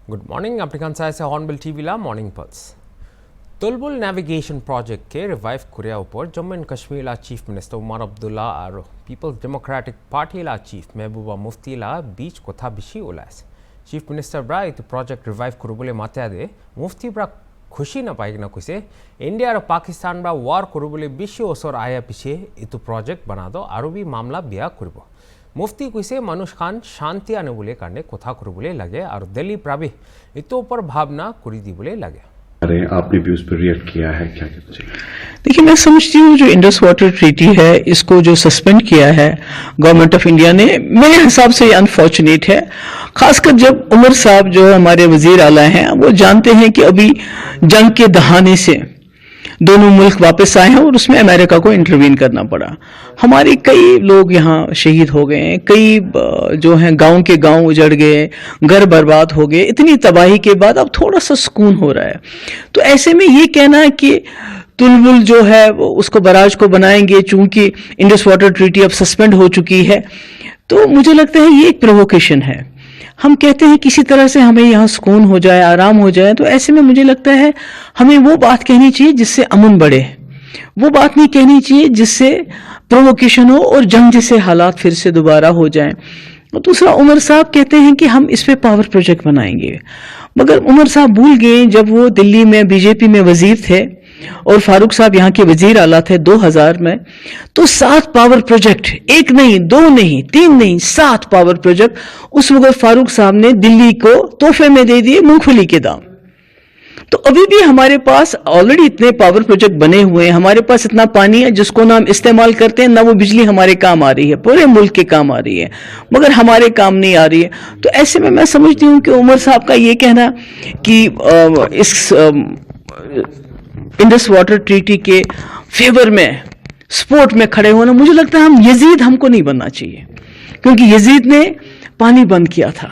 Good morning अफ्रीकान side से Hornbill TV ला morning pulse Tulbul navigation project के रिवाइव कुरिया ऊपर जम्मू एंड कश्मीर ला चीफ मिनिस्टर उमर अब्दुल्ला और पीपल्स डेमोक्रेटिक पार्टी ला चीफ महबूबा मुफ्ती ला बीच कोथा बिशी ओलास चीफ मिनिस्टर ब्रा इत प्रोजेक्ट रिवाइव कुरुबुले मात्या दे मुफ्ती ब्रा खुशी न पाई न कुसे इंडिया और पाकिस्तान ब्रा वार कुरुबुले बिशी ओसर आया पीछे इत प्रोजेक्ट बना दो और भी मामला बिया कुरबो मुफ्ती कुसे मनुष खान शांति आने बोले कांडे कोथा कुरु बोले लगे और दिल्ली प्राबी इतो पर भावना कुरी दी बोले लगे। अरे आपने भी उस पर रिएक्ट किया है, क्या कहना चाहिए? देखिए, मैं समझती हूँ जो इंडस वाटर ट्रीटी है इसको जो सस्पेंड किया है गवर्नमेंट ऑफ इंडिया ने, मेरे हिसाब से ये अनफॉर्चुनेट है। खासकर जब उमर साहब जो हमारे वजीर आला हैं वो जानते हैं कि अभी जंग के दहाने से दोनों मुल्क वापस आए हैं और उसमें अमेरिका को इंटरवीन करना पड़ा। हमारे कई लोग यहाँ शहीद हो गए हैं, कई जो हैं गांव के गांव उजड़ गए, घर बर्बाद हो गए। इतनी तबाही के बाद अब थोड़ा सा सुकून हो रहा है। तो ऐसे में ये कहना है कि तुलबुल जो है उसको बराज को बनाएंगे चूंकि इंडस वाटर ट्रीटी अब सस्पेंड हो चुकी है, तो मुझे लगता है ये एक प्रोवोकेशन है। हम कहते हैं किसी तरह से हमें यहाँ सुकून हो जाए, आराम हो जाए, तो ऐसे में मुझे लगता है हमें वो बात कहनी चाहिए जिससे अमन बढ़े, वो बात नहीं कहनी चाहिए जिससे प्रोवोकेशन हो और जंग जैसे हालात फिर से दोबारा हो जाएं। और दूसरा, उमर साहब कहते हैं कि हम इस पे पावर प्रोजेक्ट बनाएंगे, मगर उमर साहब भूल गए जब वो दिल्ली में बीजेपी में वजीर थे और फारूक साहब यहाँ के वजीर आला थे 2000 में, तो 7 पावर प्रोजेक्ट, 1 नहीं 2 नहीं 3 नहीं 7 पावर प्रोजेक्ट उस वक्त फारूक साहब ने दिल्ली को तोहफे में दे दिए मूंगफली के दाम। तो अभी भी हमारे पास ऑलरेडी इतने पावर प्रोजेक्ट बने हुए हैं, हमारे पास इतना पानी है जिसको ना हम इस्तेमाल करते हैं, ना वो बिजली हमारे काम आ रही है, पूरे मुल्क के काम आ रही है, मगर हमारे काम नहीं आ रही है। तो ऐसे में मैं समझती हूँ कि उमर साहब का ये कहना कि इस इंडस वाटर ट्रीटी के फेवर में सपोर्ट में खड़े होना, मुझे लगता है हम यजीद हमको नहीं बनना चाहिए, क्योंकि यजीद ने पानी बंद किया था,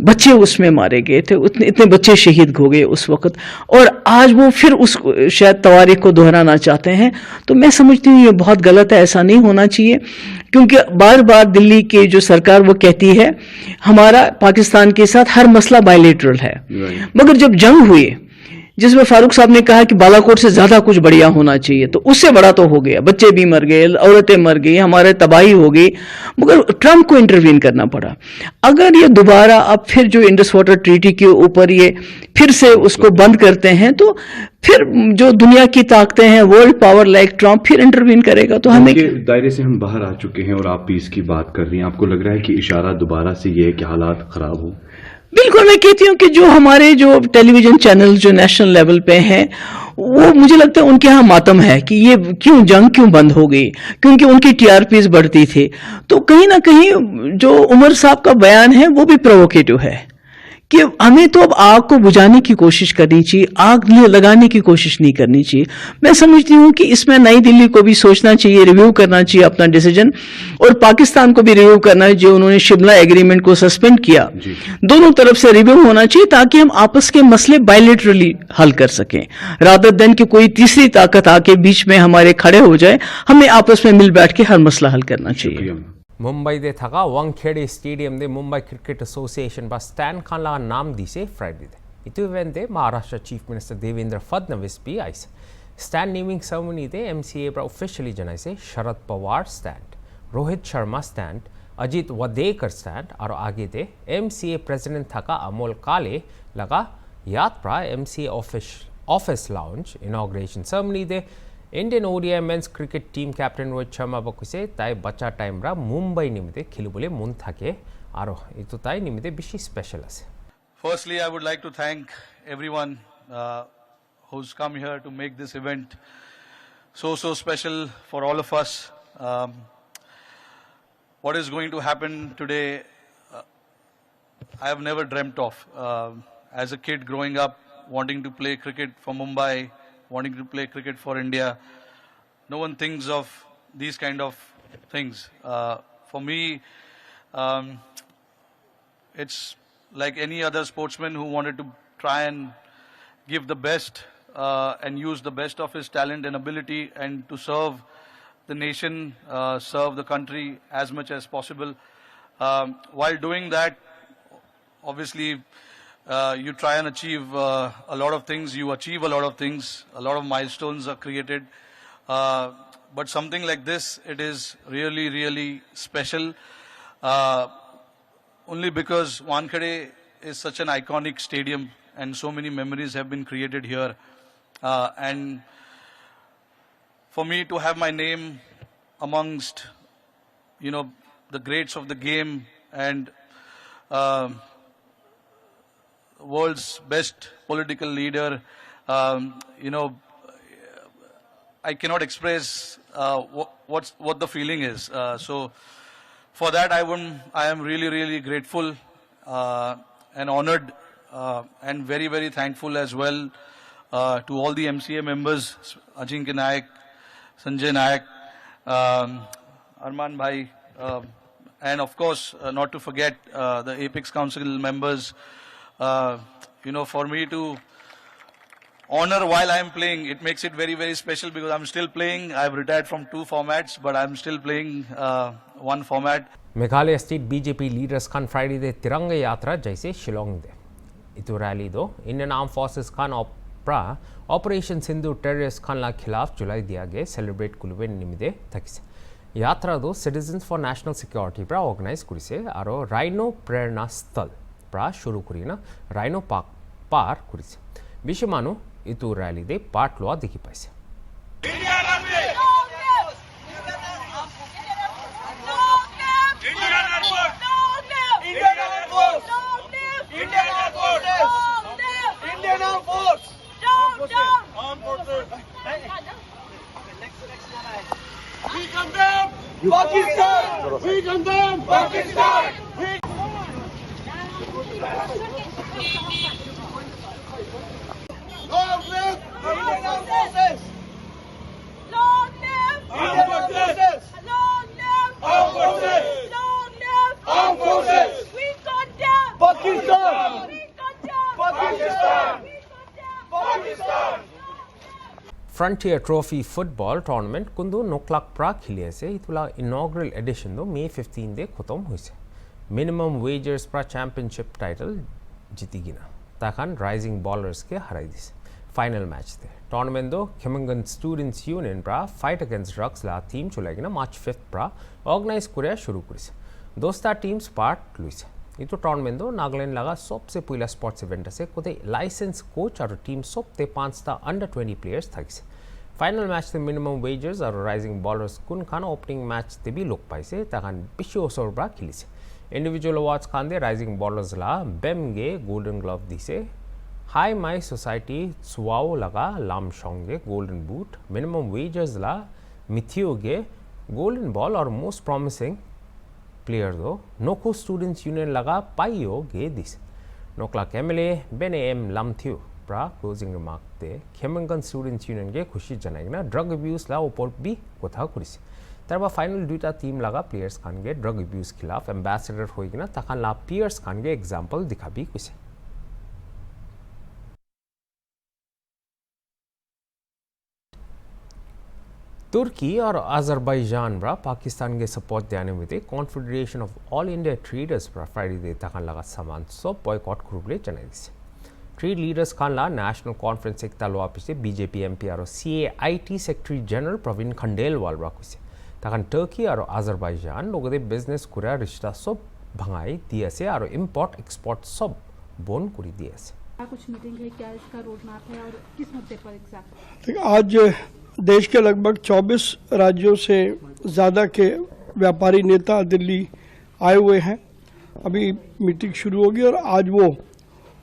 बच्चे उसमें मारे गए थे, इतने बच्चे शहीद हो गए उस वक्त, और आज वो फिर उस शायद तवारीख को दोहराना चाहते हैं। तो मैं समझती हूँ ये बहुत गलत है, ऐसा नहीं होना चाहिए, क्योंकि बार बार दिल्ली की जो सरकार वो कहती है हमारा पाकिस्तान के साथ हर मसला बायलेटरल है, मगर जब जंग हुई जिसमें फारूक साहब ने कहा कि बालाकोट से ज्यादा कुछ बढ़िया होना चाहिए, तो उससे बड़ा तो हो गया, बच्चे भी मर गए, औरतें मर गई, हमारे तबाही हो गई, मगर ट्रंप को इंटरवीन करना पड़ा। अगर ये दोबारा अब फिर जो इंडस वाटर ट्रीटी के ऊपर ये फिर से उसको बंद करते हैं, तो फिर जो दुनिया की ताकतें हैं, वर्ल्ड पावर लाइक ट्रंप फिर इंटरवीन करेगा। तो हमें दायरे से हम बाहर आ चुके हैं और आप पीस की बात कर रही हैं, आपको लग रहा है कि इशारा दोबारा से ये है कि हालात खराब हो? बिल्कुल, मैं कहती हूँ कि जो हमारे जो टेलीविजन चैनल जो नेशनल लेवल पे हैं, वो मुझे लगता है उनके यहाँ मातम है कि ये जंग क्यों बंद हो गई, क्योंकि उनकी टीआरपीज बढ़ती थी। तो कहीं ना कहीं जो उमर साहब का बयान है वो भी प्रोवोकेटिव है कि हमें तो अब आग को बुझाने की कोशिश करनी चाहिए, आग लगाने की कोशिश नहीं करनी चाहिए। मैं समझती हूँ कि इसमें नई दिल्ली को भी सोचना चाहिए, रिव्यू करना चाहिए अपना डिसीजन, और पाकिस्तान को भी रिव्यू करना है जो उन्होंने शिमला एग्रीमेंट को सस्पेंड किया। दोनों तरफ से रिव्यू होना चाहिए ताकि हम आपस के मसले बायलेटरली हल कर सकें, रादर देन कि कोई तीसरी ताकत आके बीच में हमारे खड़े हो जाए। हमें आपस में मिल बैठ के हर मसला हल करना चाहिए। मुंबई दे थका वांगखेड़े स्टेडियम दे मुंबई क्रिकेट एसोसिएशन बा स्टैंड खान ला नाम दी से फ्राइडे दे इतु इवेंट दे महाराष्ट्र चीफ मिनिस्टर देवेंद्र फडणवीस भी आइस स्टैंड नेमिंग सेरेमनी दे एमसीए पर ऑफिशियली जनाई से Sharad Pawar stand, Rohit Sharma stand, Ajit Wadekar stand और आगे दे एमसीए प्रेसिडेंट थका अमोल काले लगा याद प्रा MCA office lounge inauguration ceremony दे Indian ODI men's cricket team captain Rohit Sharma बकुसे ताई बच्चा टाइम रा मुंबई निमित्ते खेलु बोले मुन थाके आरो इतो ताई निमित्ते बिशी स्पेशल আছে। Firstly, I would like to thank everyone who's come here to make this event so special for all of us. What is going to happen today, I have never dreamt of. As a kid growing up, wanting to play cricket for Mumbai, wanting to play cricket for India, no one thinks of these kind of things. For me, it's like any other sportsman who wanted to try and give the best and use the best of his talent and ability and to serve the nation, serve the country as much as possible. While doing that, obviously you try and achieve a lot of things, you achieve a lot of things, a lot of milestones are created. But something like this, it is really, really special. Only because Wankhede is such an iconic stadium and so many memories have been created here. And for me to have my name amongst, you know, the greats of the game and world's best political leader, you know, I cannot express what the feeling is. So for that, I am really, really grateful and honored and very, very thankful as well to all the MCA members, Ajinkya Nayak, Sanjay Nayak, Arman Bhai, and of course, not to forget the Apex Council members. You know, for me to honor while I am playing, it makes it very, very special because I'm still playing. I've retired from 2 formats, but I'm still playing one format. Meghalaya state BJP leaders खान Friday दे तिरंगा यात्रा जैसे शिलोंग दे इतु rally दो Indian arm forces खान operation Sindoor terrorist खान ला खिलाफ जुलाई दिया गए सेलिब्रेट कुलुबे निमिदे तकिसे यात्रा दो सिटीजन्स फॉर नेशनल सिक्योरिटी प्रा ऑर्गेनाइज कुरिसे आरो राइनो प्रेरणा स्थल प्रा शुरू करिना राइनो पार कुरिसे विषयमानु इतु रैली दे पार्ट लो देखि पाइसे We condemn Pakistan! We condemn Pakistan! Long live Indian Armed Forces! Long live Indian Armed Forces! Long live Armed Forces! Long live Armed Forces! We condemn Pakistan! We condemn Pakistan! We condemn Pakistan! Frontier Trophy football tournament कुंदो नोक्लाक प्रा खिलिए से इतुला inaugural edition दो May 15 दे खत्म हुई से minimum wagers प्रा championship title जीती गिना ताकन rising ballers के हराई दिस final match थे tournament दो Kemengan Students Union प्रा fight against drugs ला team चुला गिना March 5th प्रा organize कुरिया शुरू कुरी से दोस्ता teams part लुई से इतो टूर्नामेंट दो नागालैंड लगा सबसे पहला स्पोर्ट्स इवेंट से कोते लाइसेंस कोच और टीम सबते 5 ता अंडर 20 प्लेयर्स थकिसे फाइनल मैच ते मिनिमम वेजर्स और राइजिंग बॉलर्स कुन खान ओपनिंग मैच ते भी लोक पाइसे ताकन पिशो सोरब्रा खिलिसे इंडिविजुअल अवार्ड्स खान दे राइजिंग बॉलर्स ला बेमगे गोल्डन ग्लव दिसे हाई माई सोसाइटी सुवाओ लगा लामशोंगे गोल्डन बूट मिनिमम वेजर्स ला मिथियोगे गोल्डन बॉल और मोस्ट प्रॉमिसिंग प्लेयर दो नोको स्टूडेंट्स यूनियन लगा पाइयो गे दिस नोकला केमले बेने एम लमथियो प्रा क्लोजिंग रिमार्क दे केमेंगन स्टूडेंट्स यूनियन के खुशी जनाइना ड्रग अब्यूज ला ऊपर भी कोथा कुरिस तरबा फाइनल दुटा टीम लगा प्लेयर्स खान के ड्रग अब्यूज खिलाफ एम्बेसडर होइगिना तखन ला पियर्स खान के एग्जांपल दिखाबी कुसे तुर्की और अजरबैजान ब्रा पाकिस्तान के सपोर्ट देने में confederation of all India traders ब्रा फ्राइडे दे तखन लगा सामान सब बॉयकॉट ग्रुपले जनाई दिसे ट्रेड लीडर्स खान ला नेशनल कॉन्फ्रेंस एक तालो ऑफिस बीजेपी एमपी और CAIT secretary general Praveen Khandelwal ब्रा कुसे तखन टर्की और अजरबैजान लोगों दे बिजनेस कुरा रिश्ता सब भंगाई दिए से और इंपोर्ट एक्सपोर्ट सब बोन कुरी दिए से कुछ मीटिंग है क्या इसका रोड मैप है और किस मुद्दे पर एग्जैक्ट आज देश के लगभग 24 राज्यों से ज़्यादा के व्यापारी नेता दिल्ली आए हुए हैं। अभी मीटिंग शुरू होगी और आज वो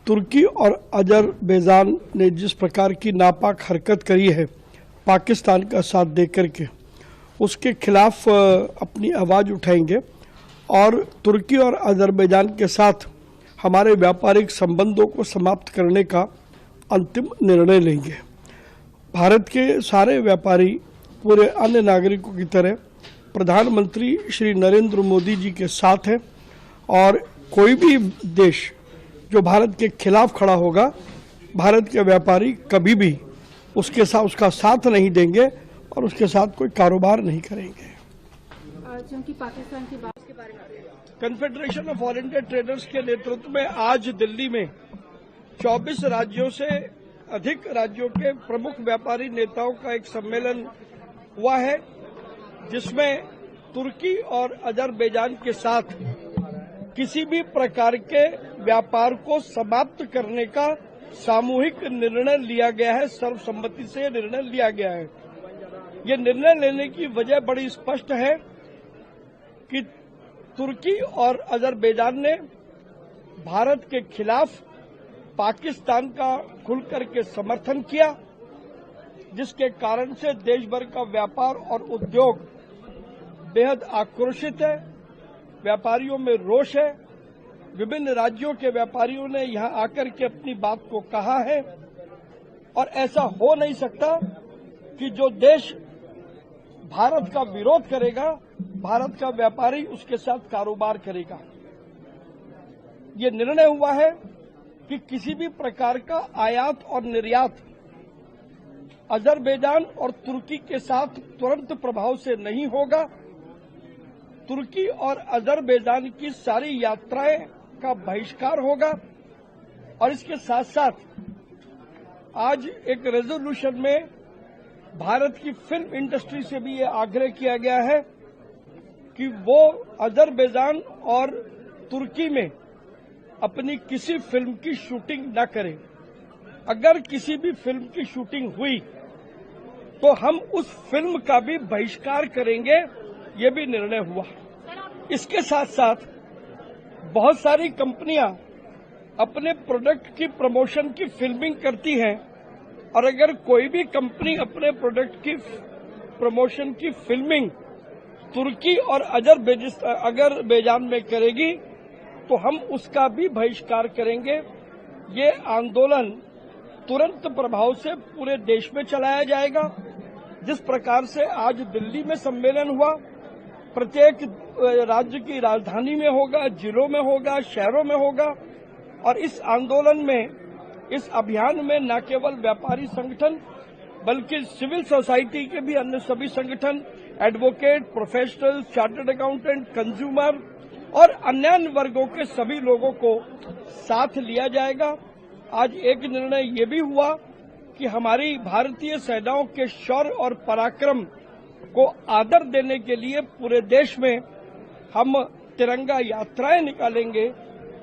तुर्की और अजरबैजान ने जिस प्रकार की नापाक हरकत करी है पाकिस्तान का साथ देकर के उसके खिलाफ अपनी आवाज़ उठाएंगे और तुर्की और अजरबैजान के साथ हमारे व्यापारिक संबंधों को समाप्त करने का अंतिम निर्णय लेंगे। भारत के सारे व्यापारी पूरे अन्य नागरिकों की तरह प्रधानमंत्री श्री नरेंद्र मोदी जी के साथ है और कोई भी देश जो भारत के खिलाफ खड़ा होगा भारत के व्यापारी कभी भी उसका साथ नहीं देंगे और उसके साथ कोई कारोबार नहीं करेंगे। क्योंकि पाकिस्तान की बात के बारे में confederation of all India traders के नेतृत्व में आज दिल्ली में 24 राज्यों से अधिक राज्यों के प्रमुख व्यापारी नेताओं का एक सम्मेलन हुआ है, जिसमें तुर्की और अजरबैजान के साथ किसी भी प्रकार के व्यापार को समाप्त करने का सामूहिक निर्णय लिया गया है। सर्वसम्मति से यह निर्णय लिया गया है। ये निर्णय लेने की वजह बड़ी स्पष्ट है कि तुर्की और अजरबैजान ने भारत के खिलाफ पाकिस्तान का खुलकर के समर्थन किया, जिसके कारण से देश भर का व्यापार और उद्योग बेहद आक्रोशित है। व्यापारियों में रोष है। विभिन्न राज्यों के व्यापारियों ने यहां आकर के अपनी बात को कहा है और ऐसा हो नहीं सकता कि जो देश भारत का विरोध करेगा, भारत का व्यापारी उसके साथ कारोबार करेगा। ये निर्णय हुआ है कि किसी भी प्रकार का आयात और निर्यात अजरबैजान और तुर्की के साथ तुरंत प्रभाव से नहीं होगा। तुर्की और अजरबैजान की सारी यात्राएं का बहिष्कार होगा और इसके साथ साथ आज एक रेजोल्यूशन में भारत की फिल्म इंडस्ट्री से भी ये आग्रह किया गया है कि वो अजरबैजान और तुर्की में अपनी किसी फिल्म की शूटिंग न करें। अगर किसी भी फिल्म की शूटिंग हुई तो हम उस फिल्म का भी बहिष्कार करेंगे, ये भी निर्णय हुआ। इसके साथ साथ बहुत सारी कंपनियां अपने प्रोडक्ट की प्रमोशन की फिल्मिंग करती हैं और अगर कोई भी कंपनी अपने प्रोडक्ट की प्रमोशन की फिल्मिंग तुर्की और अजरबैजान में करेगी तो हम उसका भी बहिष्कार करेंगे। ये आंदोलन तुरंत प्रभाव से पूरे देश में चलाया जाएगा। जिस प्रकार से आज दिल्ली में सम्मेलन हुआ, प्रत्येक राज्य की राजधानी में होगा, जिलों में होगा, शहरों में होगा और इस आंदोलन में, इस अभियान में न केवल व्यापारी संगठन बल्कि सिविल सोसाइटी के भी अन्य सभी संगठन, advocate, professional, chartered accountant, consumer और अन्य वर्गों के सभी लोगों को साथ लिया जाएगा। आज एक निर्णय ये भी हुआ कि हमारी भारतीय सेनाओं के शौर्य और पराक्रम को आदर देने के लिए पूरे देश में हम तिरंगा यात्राएं निकालेंगे।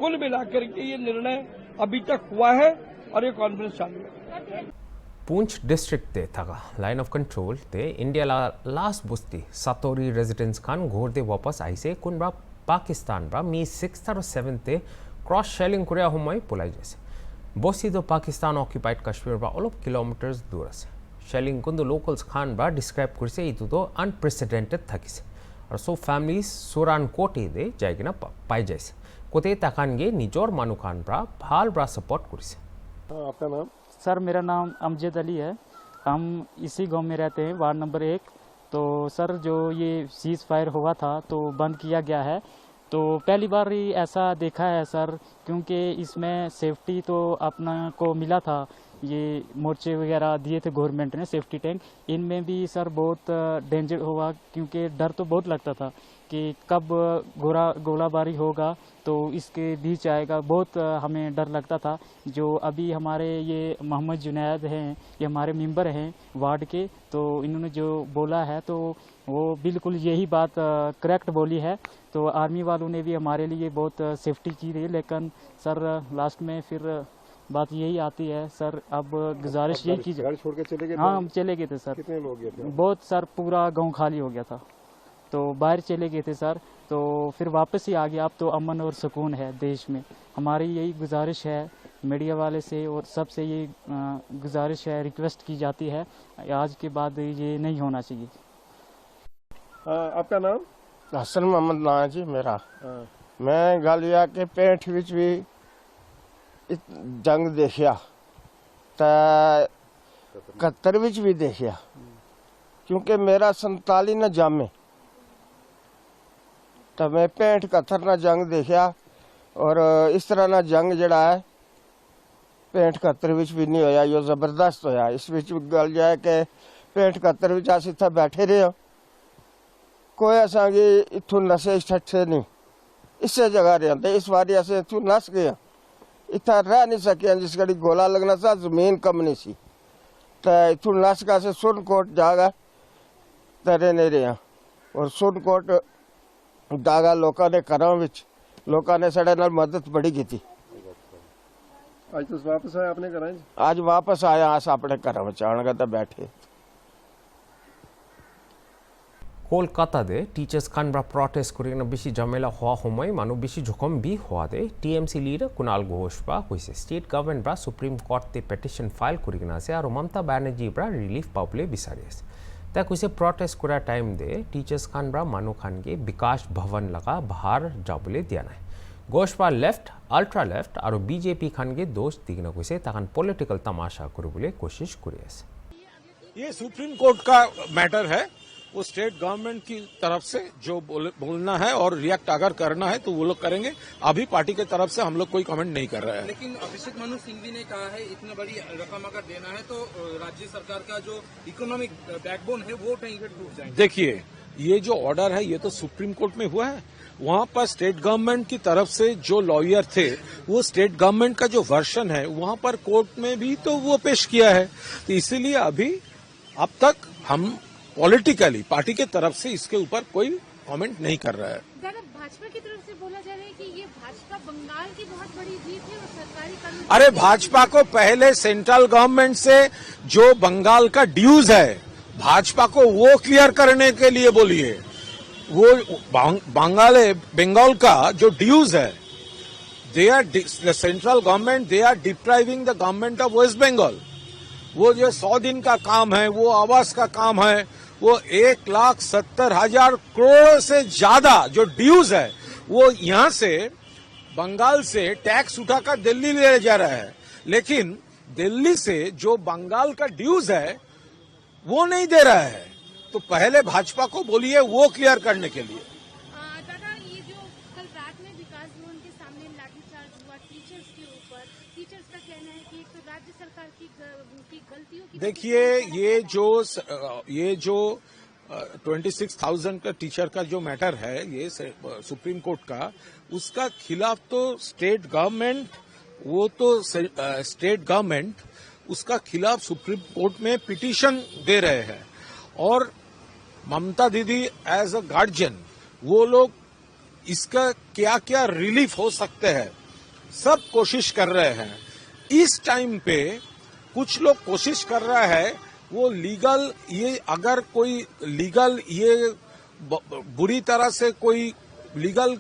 कुल मिलाकर के ये निर्णय अभी तक हुआ है और ये कॉन्फ्रेंस चालू है। पूंछ डिस्ट्रिक्ट ते थगा लाइन ऑफ कंट्रोल ते इंडिया लास्ट बुस्ती सातोरी रेजिडेंस खान घोर दे वापस आई से कुनबा पाकिस्तान बा मी 6th और 7th ते क्रॉस शेलिंग कुरिया हुमय पुलाई जैसे बोसी दो पाकिस्तान ऑक्युपाइड कश्मीर बा ऑल किलोमीटर्स दूर से शेलिंग कुंदो लोकल्स खान बा डिस्क्राइब करसे इतु तो अनप्रेसिडेंटेड थकिसे और सो फैमिलीज सुरान कोटे दे जायगिना पाई जैसे कोते ताकानगे निजोर मानु खान बा भाल बा सपोर्ट करसे। आपका नाम? सर मेरा नाम अमजद अली है। हम इसी गांव में रहते हैं, वार्ड नंबर 1। तो सर जो ये सीज़ फायर हुआ था तो बंद किया गया है, तो पहली बार ही ऐसा देखा है सर, क्योंकि इसमें सेफ्टी तो अपना को मिला था। ये मोर्चे वगैरह दिए थे गवर्नमेंट ने, सेफ्टी टैंक, इनमें भी सर बहुत डेंजर हुआ, क्योंकि डर तो बहुत लगता था कि कब गोलाबारी होगा तो इसके बीच आएगा, बहुत हमें डर लगता था। जो अभी हमारे ये मोहम्मद जुनैद हैं, ये हमारे मेंबर हैं वार्ड के, तो इन्होंने जो बोला है तो वो बिल्कुल यही बात करेक्ट बोली है। तो आर्मी वालों ने भी हमारे लिए बहुत सेफ्टी की थी, लेकिन सर लास्ट में फिर बात यही आती है सर, अब गुजारिश यही की घर छोड़ के चले गए? हाँ, हम चले गए थे सर। कितने लोग गए थे? बहुत सर, पूरा गांव खाली हो गया था, तो बाहर चले गए थे सर। तो फिर वापस ही आ गया। अब तो अमन और सुकून है देश में। हमारी यही गुजारिश है मीडिया वाले से और सबसे ये गुजारिश है, रिक्वेस्ट की जाती है, आज के बाद ये नहीं होना चाहिए। आपका नाम? हसन मोहम्मद नाम जी मेरा। मैं गालिया के पेंठ विच भी जंग देखिया, 71 विच भी देखिया, क्योंकि मेरा 47 न जामे, तो मैं 65-71 न जंग देखिया। और इस तरह ना जंग जड़ा है 65-71 विच भी नहीं होया, यो जबरदस्त होया। इस विच गल जाए कि 65-71 विच अस इत्थे बैठे रहे, कोई असा इथों नशे ठट्ठे नहीं, इसे जगह रहे, इस बारी अस इथों नस गए इतना रह नहीं सके जिस घड़ी गोला लगना था जमीन कम नहीं सी तो इतों नासका से सुरनकोट जागा तरे नहीं रहा और सुरनकोट जागा लोगों ने घरों विच लोगों ने साढ़े नाल मदद बड़ी की थी। आज तो वापस आए अपने घर? आज वापस आया अस अपने घरों में आने तो बैठे। কলকাতাতে টিচার্স খানরা প্রটেস্ট করে বেশি ঝামেলা হওয়া সময় মানুষ বেশি জখম বি হওয়াতে টিএমসি লিডার কুণাল ঘোষ বা হয়েছে স্টেট গভর্নমেন্ট বা সুপ্রিম কোর্টে পিটিশন ফাইল করে আছে আর মমতা ব্যানার্জি বা রিলিফ পাবলে বিচারি আছে তা কইছে প্রটেস্ট করার টাইম দে টিচার্স খানরা মানু খানকে বিকাশ ভবন লাগা বাহার যাবলে দিয়া নাই ঘোষ বা লেফট আল্ট্রা লেফট আর বিজেপি খানকে দোষ দিগনা কইছে তখন পলিটিক্যাল তামাশা করবলে কোशिश করে আছে। ये सुप्रीम कोर्ट का मैटर है, वो स्टेट गवर्नमेंट की तरफ से जो बोलना है और रिएक्ट अगर करना है तो वो लोग करेंगे। अभी पार्टी की तरफ से हम लोग कोई कमेंट नहीं कर रहे हैं। लेकिन अभिषेक मनु सिंघवी ने कहा है इतनी बड़ी रकम अगर देना है तो राज्य सरकार का जो इकोनॉमिक बैकबोन है वो कहीं टूट जाएंगे। देखिए ये जो ऑर्डर है ये तो सुप्रीम कोर्ट में हुआ है, वहां पर स्टेट गवर्नमेंट की तरफ से जो लॉयर थे वो स्टेट गवर्नमेंट का जो वर्जन है वहां पर कोर्ट में भी तो वो पेश किया है। तो इसीलिए अभी अब तक हम पॉलिटिकली पार्टी के तरफ से इसके ऊपर कोई कमेंट नहीं कर रहा है। भाजपा की तरफ से बोला जा रहा है कि ये भाजपा बंगाल की बहुत बड़ी जीत है और सरकारी कानून। अरे भाजपा को पहले सेंट्रल गवर्नमेंट से जो बंगाल का ड्यूज है भाजपा को वो क्लियर करने के लिए बोलिए। वो बंगाल का जो ड्यूज है they are central government they are depriving the government of West Bengal. वो जो 100 दिन का काम है वो आवास का काम है वो 1,70,000 करोड़ से ज्यादा जो ड्यूज है वो यहां से बंगाल से टैक्स उठाकर दिल्ली ले जा रहा है, लेकिन दिल्ली से जो बंगाल का ड्यूज है वो नहीं दे रहा है। तो पहले भाजपा को बोलिए वो क्लियर करने के लिए। दादा ये जो कल रात में विकास भवन के सामने लाठीचार्ज हुआ टीचर्स के ऊपर, टीचर्स का कहना है कि तो राज्य सरकार की गलतियों की। देखिए ये जो 26,000 का टीचर का जो मैटर है ये सुप्रीम कोर्ट का, उसका खिलाफ तो स्टेट गवर्नमेंट उसका खिलाफ सुप्रीम कोर्ट में पिटीशन दे रहे हैं और ममता दीदी एज अ गार्जियन वो लोग इसका क्या क्या रिलीफ हो सकते हैं सब कोशिश कर रहे हैं। इस टाइम पे कुछ लोग कोशिश कर रहा है वो लीगल ये अगर कोई लीगल ये बुरी तरह से कोई लीगल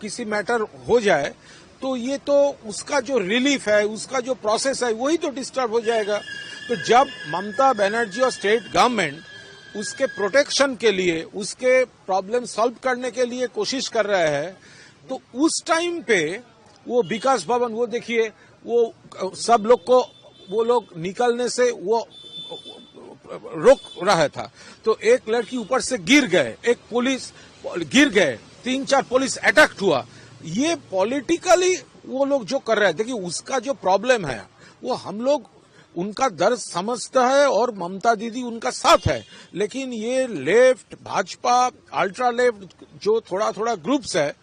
किसी मैटर हो जाए तो ये तो उसका जो रिलीफ है उसका जो प्रोसेस है वही तो डिस्टर्ब हो जाएगा। तो जब ममता बनर्जी और स्टेट गवर्नमेंट उसके प्रोटेक्शन के लिए उसके प्रॉब्लम सॉल्व करने के लिए कोशिश कर रहे हैं तो उस टाइम पे वो विकास भवन वो देखिए वो सब लोग को वो लोग निकलने से वो रोक रहा था तो एक लड़की ऊपर से गिर गए, एक पुलिस गिर गए, 3-4 पुलिस अटैक हुआ। ये पॉलिटिकली वो लोग जो कर रहे हैं देखिए उसका जो प्रॉब्लम है वो हम लोग उनका दर्द समझता है और ममता दीदी उनका साथ है, लेकिन ये लेफ्ट भाजपा अल्ट्रा लेफ्ट जो थोड़ा थोड़ा ग्रुप्स है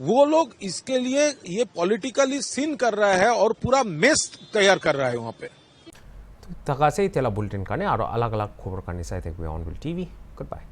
वो लोग इसके लिए ये पॉलिटिकली सीन कर रहा है और पूरा मेस तैयार कर रहा है वहां पे। तकासे तेला बुलेटिन काने और अलग अलग खबर काने साथ एक ऑन टीवी। Good bye.